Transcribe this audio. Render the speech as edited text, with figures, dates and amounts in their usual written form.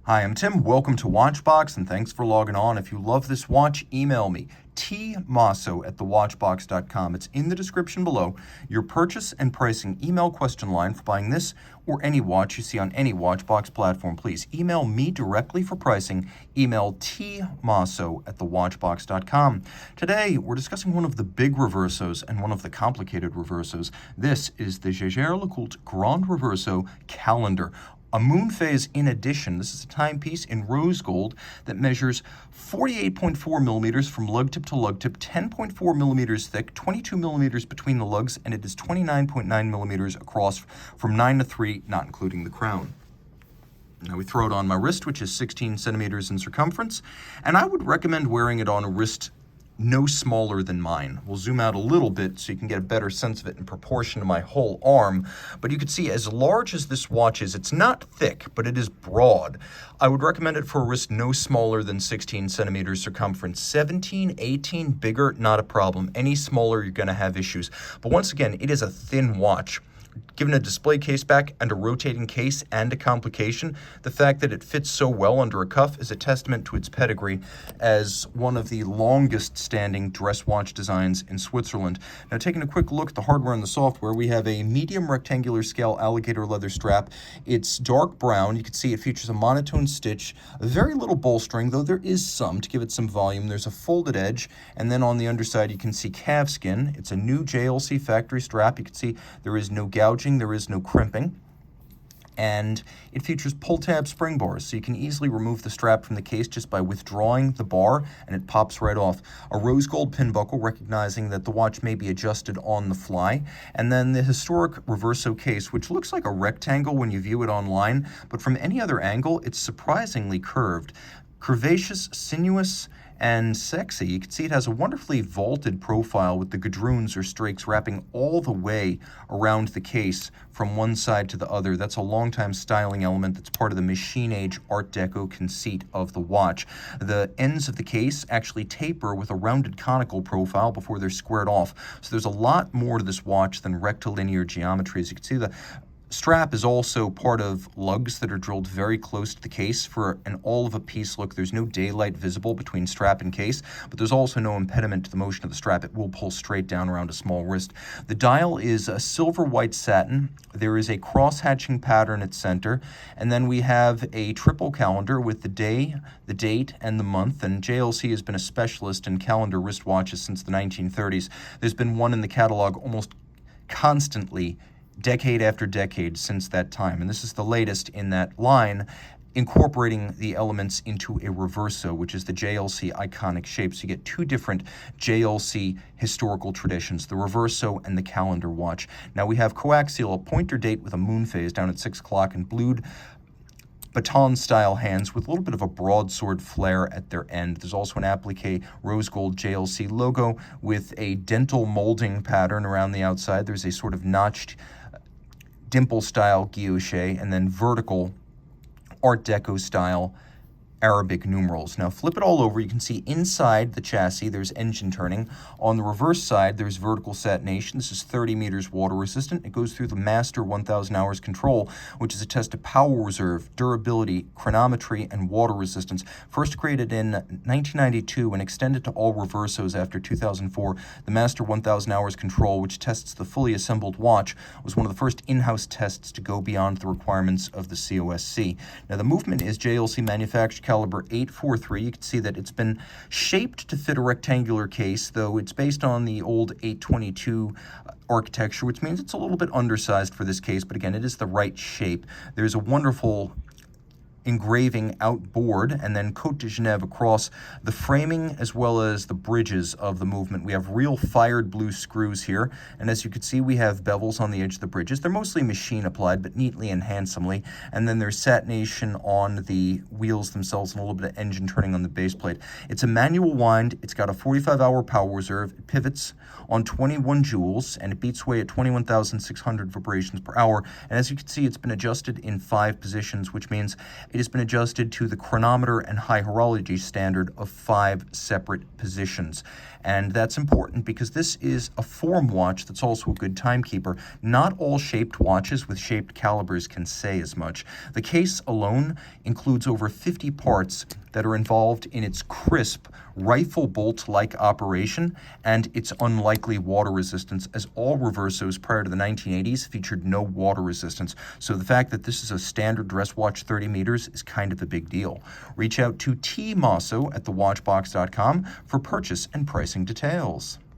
Hi, I'm Tim. Welcome to Watchbox, and thanks for logging on. If you love this watch, email me, tmosso@thewatchbox.com. It's in the description below. Your purchase and pricing email question line for buying this or any watch you see on any Watchbox platform. Please email me directly for pricing. Email tmosso@thewatchbox.com. Today, we're discussing one of the big reversos and one of the complicated reversos. This is the Jaeger-LeCoultre Grande Reverso Calendar. A moon phase in addition. This is a timepiece in rose gold that measures 48.4 millimeters from lug tip to lug tip, 10.4 millimeters thick, 22 millimeters between the lugs, and it is 29.9 millimeters across from 9 to 3, not including the crown. Now we throw it on my wrist, which is 16 centimeters in circumference, and I would recommend wearing it on a wrist no smaller than mine. We'll zoom out a little bit so you can get a better sense of it in proportion to my whole arm. But you can see as large as this watch is, it's not thick, but it is broad. I would recommend it for a wrist no smaller than 16 centimeters circumference. 17, 18, bigger, not a problem. Any smaller, you're gonna have issues. But once again, it is a thin watch. Given a display case back and a rotating case and a complication, the fact that it fits so well under a cuff is a testament to its pedigree as one of the longest standing dress watch designs in Switzerland. Now, taking a quick look at the hardware and the software, we have a medium rectangular scale alligator leather strap. It's dark brown. You can see it features a monotone stitch, very little bolstering, though there is some to give it some volume. There's a folded edge, and then on the underside you can see calf skin. It's a new JLC factory strap. You can see there is no gouging, there is no crimping, and it features pull tab spring bars, so you can easily remove the strap from the case just by withdrawing the bar, and it pops right off. A rose gold pin buckle, recognizing that the watch may be adjusted on the fly, and then the historic Reverso case, which looks like a rectangle when you view it online, but from any other angle, it's surprisingly curved. Curvaceous, sinuous, and sexy. You can see it has a wonderfully vaulted profile with the gadroons or strakes wrapping all the way around the case from one side to the other. That's a long-time styling element that's part of the machine age Art Deco conceit of the watch. The ends of the case actually taper with a rounded conical profile before they're squared off. So there's a lot more to this watch than rectilinear geometry. As you can see, the strap is also part of lugs that are drilled very close to the case for an all-of-a-piece look. There's no daylight visible between strap and case, but there's also no impediment to the motion of the strap. It will pull straight down around a small wrist. The dial is a silver white satin. There is a cross-hatching pattern at center, and then we have a triple calendar with the day, the date, and the month, and JLC has been a specialist in calendar wristwatches since the 1930s. There's been one in the catalog almost constantly decade after decade since that time, and this is the latest in that line, incorporating the elements into a reverso, which is the JLC iconic shape. So you get two different JLC historical traditions, the reverso and the calendar watch. Now we have coaxial, a pointer date with a moon phase down at 6 o'clock, and blued baton-style hands with a little bit of a broadsword flare at their end. There's also an applique rose gold JLC logo with a dental molding pattern around the outside. There's a sort of notched dimple-style guilloche, and then vertical Art Deco-style Arabic numerals. Now flip it all over. You can see inside the chassis there's engine turning. On the reverse side there's vertical satination. This is 30 meters water resistant. It goes through the master 1000 hours control, which is a test of power reserve, durability, chronometry, and water resistance. First created in 1992 and extended to all reversos after 2004. The master 1000 hours control, which tests the fully assembled watch, was one of the first in-house tests to go beyond the requirements of the COSC. Now the movement is JLC manufactured caliber 843. You can see that it's been shaped to fit a rectangular case, though it's based on the old 822 architecture, which means it's a little bit undersized for this case, but again, it is the right shape. There's a wonderful engraving outboard and then Côte de Genève across the framing as well as the bridges of the movement. We have real fired blue screws here, and as you can see we have bevels on the edge of the bridges. They're mostly machine applied but neatly and handsomely, and then there's satination on the wheels themselves and a little bit of engine turning on the base plate. It's a manual wind. It's got a 45-hour power reserve. It pivots on 21 joules and it beats away at 21,600 vibrations per hour, and as you can see it's been adjusted in 5 positions, which means it has been adjusted to the chronometer and high horology standard of 5 separate positions. And that's important because this is a form watch that's also a good timekeeper. Not all shaped watches with shaped calibers can say as much. The case alone includes over 50 parts that are involved in its crisp, rifle bolt-like operation and its unlikely water resistance, as all Reversos prior to the 1980s featured no water resistance. So the fact that this is a standard dress watch 30 meters is kind of a big deal. Reach out to Tim Mosso at thewatchbox.com for purchase and pricing details.